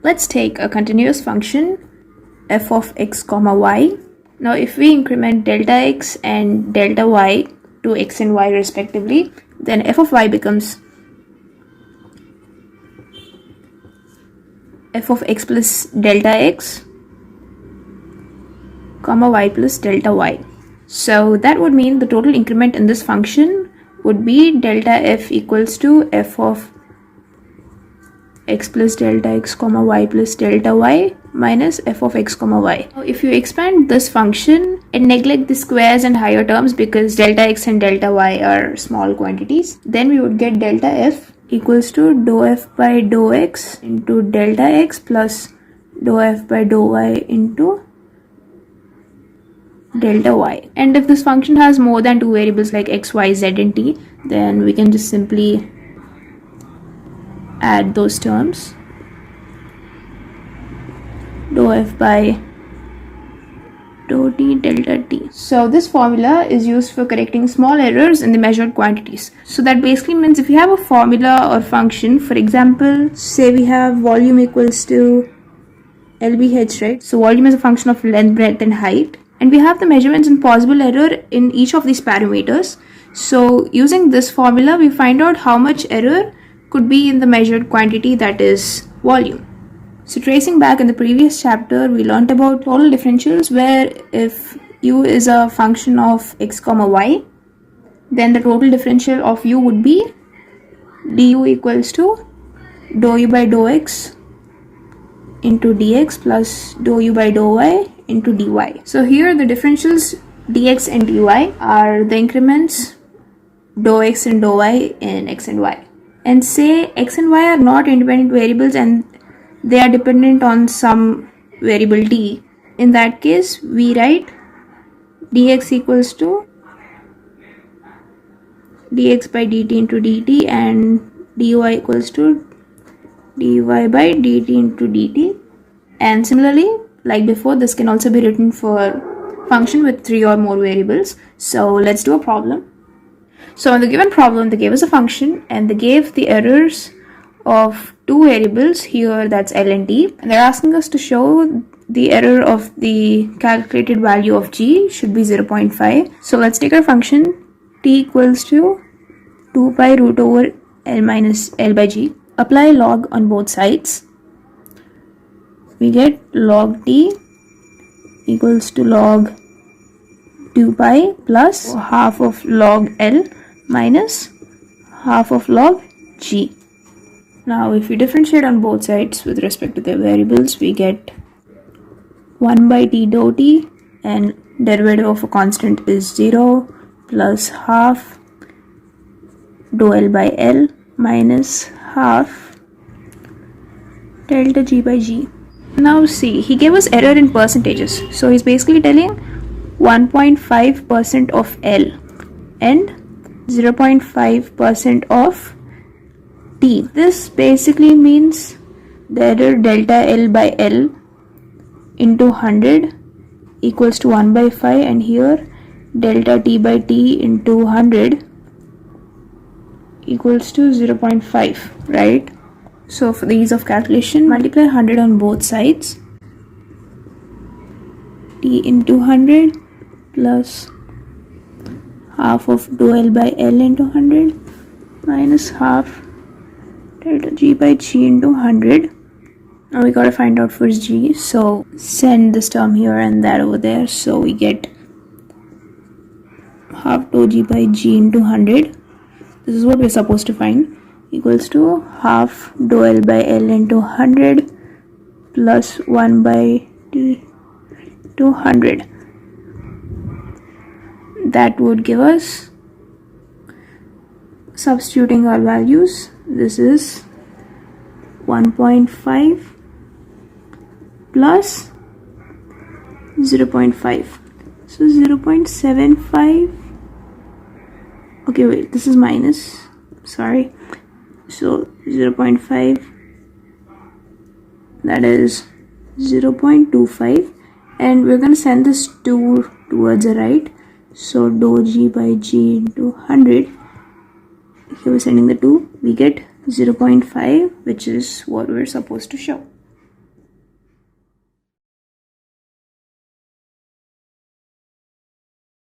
Let's take a continuous function f of x comma y. Now if we increment delta x and delta y to x and y respectively, then f of y becomes f of x plus delta x comma y plus delta y. So that would mean the total increment in this function would be delta f equals to f of x plus delta x comma y plus delta y minus f of x comma y. Now if you expand this function and neglect the squares and higher terms because delta x and delta y are small quantities, then we would get delta f equals to dou f by dou x into delta x plus dou f by dou y into delta y. And if this function has more than two variables like x, y, z and t, then we can just simply add those terms. Dou f by dou t delta t. So this formula is used for correcting small errors in the measured quantities. So that basically means if you have a formula or function, for example, say we have volume equals to LBH, right? So volume is a function of length, breadth and height. And we have the measurements and possible error in each of these parameters. So using this formula, we find out how much error could be in the measured quantity, that is volume. So tracing back in the previous chapter, we learnt about total differentials, where if u is a function of x comma y, then the total differential of u would be du equals to dou u by dou x into dx plus dou u by dou y into dy. So here the differentials dx and dy are the increments dou x and dou y in x and y. And say x and y are not independent variables and they are dependent on some variable t. In that case, we write dx equals to dx by dt into dt and dy equals to dy by dt into dt. And similarly, like before, this can also be written for function with 3 or more variables. So let's do a problem. So in the given problem, they gave us a function and they gave the errors of two variables here, that's L and T, and they're asking us to show the error of the calculated value of g should be 0.5. So let's take our function t equals to 2 pi root over L minus L by g. Apply log on both sides. We get log t equals to log 2 pi plus half of log L minus half of log g. Now if we differentiate on both sides with respect to their variables, we get 1 by t dou t, and derivative of a constant is 0, plus half dou L by L minus half delta g by g. Now see, he gave us error in percentages. So he's basically telling 1.5% of L and 0.5% of T. This basically means the error delta L by L into 100 equals to 1 by 5, and here delta T by T into 100 equals to 0.5, right? So for the ease of calculation, multiply 100 on both sides. T into 100 plus half of dou L by L into 100 minus half delta G by G into 100. Now we gotta find out first G, so send this term here and that over there, so we get half dou G by G into 100. This is what we're supposed to find, equals to half dou L by L into 100 plus 1 by T to 100. That would give us, substituting our values, this is 1.5 plus 0.5, so 0.75. okay, wait, this is minus, sorry, so 0.5, that is 0.25, and we're going to send this 2 towards the right, so dou G by G into 100, here we're sending the 2, we get 0.5, which is what we're supposed to show.